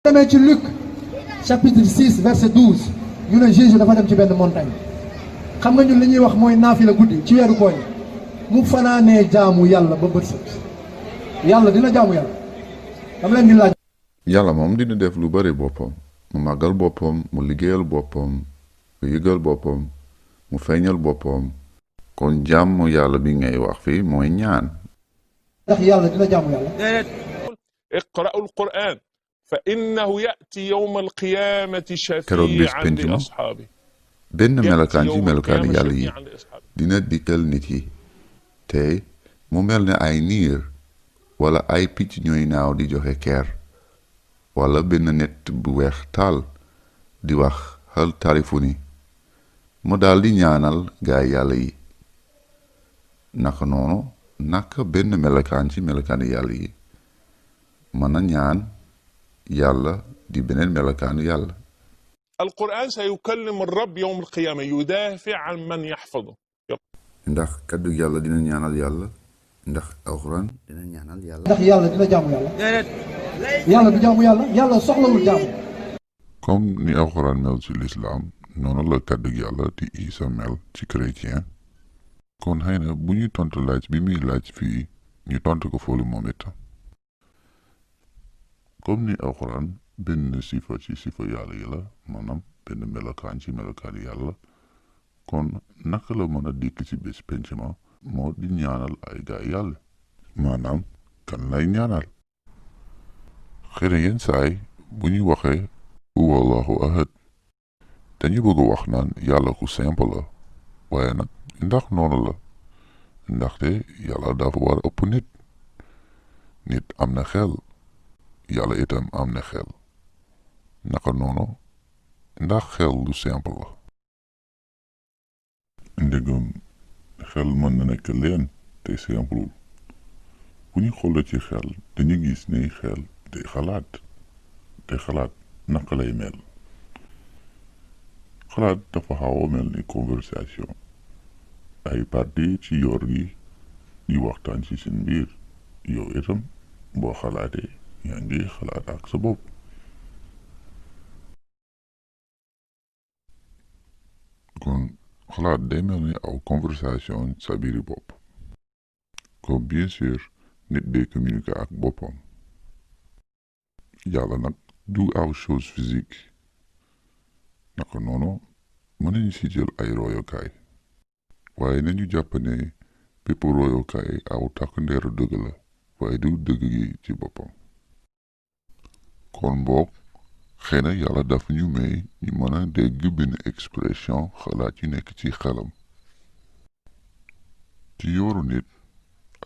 demee ci Luc chapitre 6 verset 12 ñu ne Jésus dafa dem ci benn montagne xam nga ñun li ñuy wax mooy naafila guddi ci weeru koor mu fanaanee jaamu yàlla ba bët set yàlla dina jaamu yàlla dama leen di laaj. yàlla moom dina def lu bari boppam mu màggal boppam mu liggéeyal boppam mu yëgal boppam mu feeñal boppam kon jaamu yàlla bi ngay wax fii mooy ñaan. ndax yàlla dina jaamu yàlla. iqra'u al-Qur'an fa innahu ya'ti yawma al-qiyamati shafi'an li ashaabi. benn melokaan ci melokaani yàlla yi dina dikkal nit yi te mu mel ne ay niir wala ay picc ñooy naaw di joxe keer wala benn nit bu weex taal di wax hal tarifuni mu daal di ñaanal gaay yàlla yi naka noonu naka benn melokaan ci melokaani yàlla yi mën a ñaan yàlla di beneen melokaanu yàlla. القرآن سيكلم الرب يوم القيامة يدافع عن من يحفظه. ndax kaddu yàlla dina ñaanal yàlla ndax alxuraan dina ñaanal yàlla. ndax yàlla dina jaamu yàlla. yàlla du jaamu yàlla yàlla soxlawul jaamu. comme ni alxuraan mel ci lislaam noonu la kaddu yàlla di Isa mel ci chrétien kon xëy na bu ñu tontu laaj bi muy laaj fii ñu tontu ko foolu moom itam comme ni alxuraan benn sifa ci sifa yàlla yi la maanaam benn melokaan ci melokaan yàlla kon naka la mën a dikk ci bés penc ma moo di ñaanal ay gaay yàlla maanaam kan lay ñaanal xëy na yenn saay bu ñu waxee huwa allahu ahad dañu bëgg wax naan yàlla ku simple la waaye nag ndax noonu la ndaxte yàlla dafa war a ëpp nit am na xel yàlla itam am na xel naka noonu ndax xel lu simple la ndegam xel mën na nekk leen te simple bu ñu xoolee ci xel dañu gis ne xel day xalaat te xalaat naka lay mel xalaat dafa xaw a mel ni conversation ay parti ci yoor gi di waxtaan ci seen biir yow itam boo xalaatee yaa ngi xalaat ak sa bopp kon xalaat day mel ni aw conversation sa biiri bopp comme bien sûr nit day communiquer ak boppam yàlla nag du aw chose physique naka noonu mën nañu si jël ay royokaay waaye nañu jàpp ne bépp royokaay aw takk ndeeru dëgg la waaye du dëgg gi ci boppam kon boog xëy na yàlla dafa ñu may ñu mën a dégg benn expression xalaat yu nekk ci xelam ci yooru nit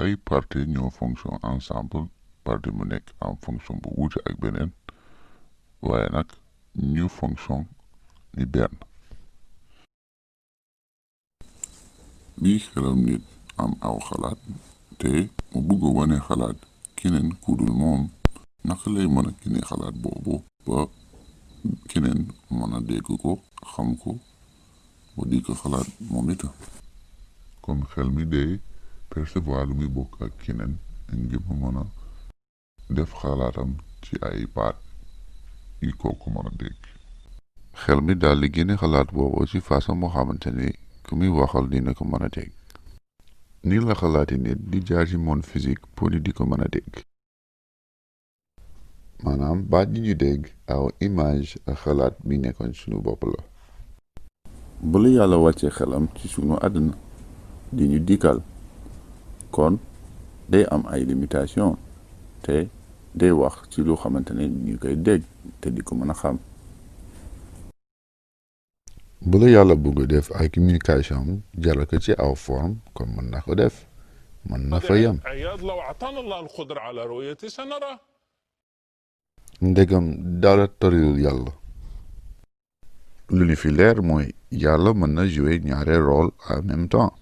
ay parti ñoo fonction ensemble parti mu nekk en fonction bu wuute ak beneen waaye nag ñu fonction ni benn bi xelam nit am aw xalaat te mu bëgg a wane xalaat keneen ku dul moom naka lay mën a génne xalaat boobu ba keneen mën a dégg ko xam ko ba di ko xalaat moom itam kon xel mi day percevoir lu muy bokk ak keneen ngir mu mën a def xalaatam ci ay baat yi kooku mën a dégg xel mi daal di génne xalaat boobu ci façon moo xamante ni ku muy waxal dina ko mën a dégg ni la xalaati nit di jaar ci monde physique pour ni di ko mën a dégg maanaam baat yi ñu dégg aw image ak xalaat bi nekkoon sunu bopp la bu la yàlla wàcce xelam ci sunu àdduna di ñu dikkal kon day am ay limitation te day wax ci lu xamante ne ñu koy dégg te di ko mën a xam bu la yàlla bëgg def ay communication jaral ko ci aw forme kon mën na ko def mën na fa yem ndegam dara toriwul yàlla lu ñu fi leer mooy yàlla mën na jouer ñaari rôle en même temps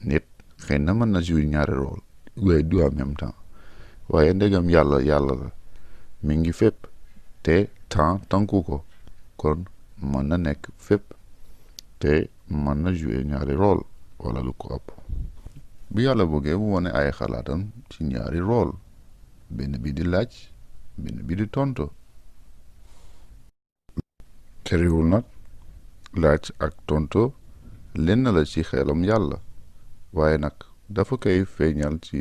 nit xëy na mën na jouer ñaari rôle waaye du en même temps waaye ndegam yàlla la mi ngi fépp te temps tànku ko kon mën na nekk fépp te mën na jouer ñaari rôle wala lu ko ëpp bu yàlla bëggee mu wone ay xalaatam ci ñaari rôle benn bi di laaj benn bi di tontu terewul nag laaj ak tontu lenn la ci xelam yàlla waaye nag dafa koy feeñal ci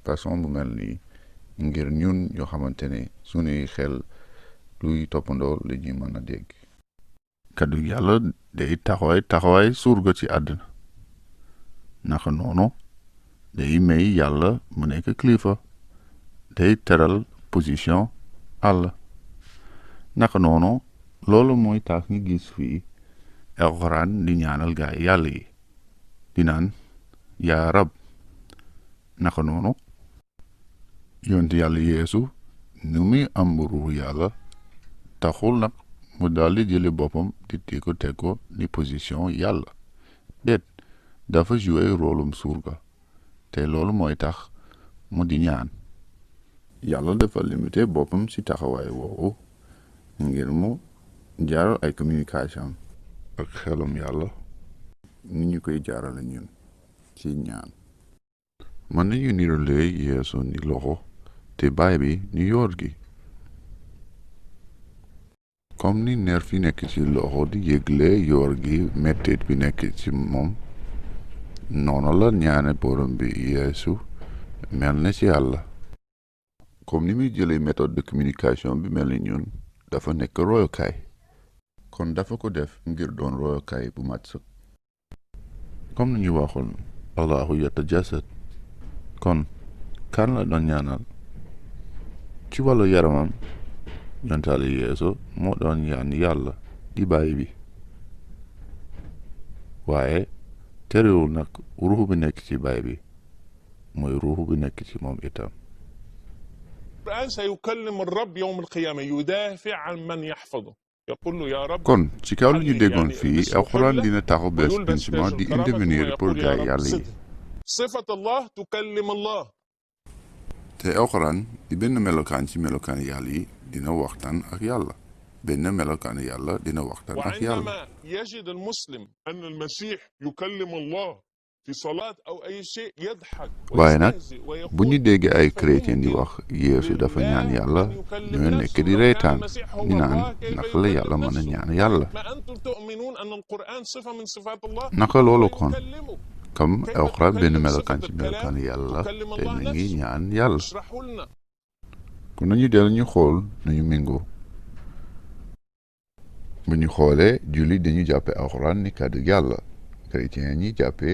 façon bu mel nii ngir ñun ñoo xamante ne suñuy xel luy toppandoo li ñuy mën a dégg. kaddu yàlla day taxawaay surga ci àddina naka noonu day may yàlla mu nekk kilifa day teral position àll naka noonu loolu mooy tax ñu gis fii alxuraan di ñaanal gaay yàlla yi di naan yaa rab naka noonu yonent yàlla yeesu nu muy am ruuxu yàlla taxul nag mu daldi jële boppam di ko teg ko ni position yàlla déet dafa joué rôlum surga te loolu mooy tax mu di ñaan yàlla dafa limité boppam ci taxawaay woowu ngir mu jaaral ay communication ak xelum yàlla ni ñu koy jaarale ñun ci ñaan mën nañu nirale yeesu ni loxo te baay bi ni yoor gi comme ni nerf yi nekk ci loxo di yëgle yoor gi mettit bi nekk ci moom noonu la ñaane borom bi yeesu mel na ci yàlla comme ni muy jëlee méthode de communication bi mel ni ñun dafa nekk royokaay kon dafa ko def ngir doon royokaay bu mat sëkk comme ni ñu waxoon allahu yatajasad kon kan la doon ñaanal ci wàllu yaramam yontaale yeesu moo doon ñaan yàlla di baay bi waaye terewul nag ruux bi nekk ci baay bi mooy ruux bi nekk ci moom itam القرآن سيكلم الرب يوم القيامة يدافع عن من يحفظه يقول له يا رب kon ci kaw li ñu déggoon fii alxuraan dina taxaw bés penchement di intervenir pour gaay yàlla yi صفة الله تكلم الله te alxuraan di benn melokaan ci melokaan yàlla yi dina waxtaan ak yàlla benn melokaan yàlla dina waxtaan ak yàlla وعندما يجد المسلم أن المسيح يكلم الله في صلاة أو أي شيء يضحك waaye nag bu ñu déggee ay chrétien di wax yeesu dafa ñaan yàlla ñoo nekk di reetaan ñu naan naka la yàlla mën a ñaan yàlla naka loolu kon comme alxuraan benn melokaan ci melokaan yàlla te mi ngi ñaan yàlla kon nañu del ñu xool nañu méngoo bu ñu xoolee julli dañu jàppe alxuraan ni kàddu yàlla chrétien ñi jàppe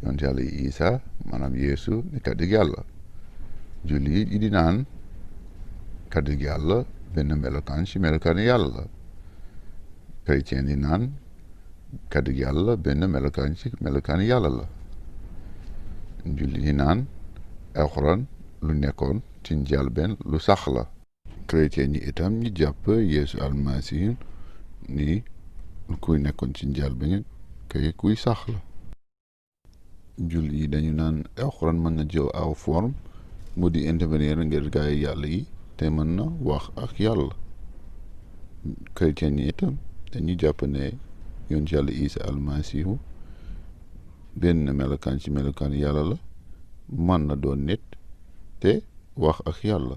yonent yàlla Isa maanaam yeesu ni kàddu yàlla julli yi di naan kàddu yàlla benn melokaan ci melokaan yàlla chrétien di naan kàddu yàlla benn melokaan ci melokaan yàlla la julli di naan alxuraan lu nekkoon ci njëlbéen lu sax la chrétien ñi itam ñi jàpp yeesu almasi ni kuy nekkoon ci njëlbéen kay kuy sax la julli yi dañu naan alxuraan mën na jël aw forme mu di intervenir ngir gaay yàlla yi te mën na wax ak yàlla chrétien ñi itam dañu jàpp ne yonent yàlla Isa almasihu benn melokaan ci melokaan yàlla la mën na doon nit te wax ak yàlla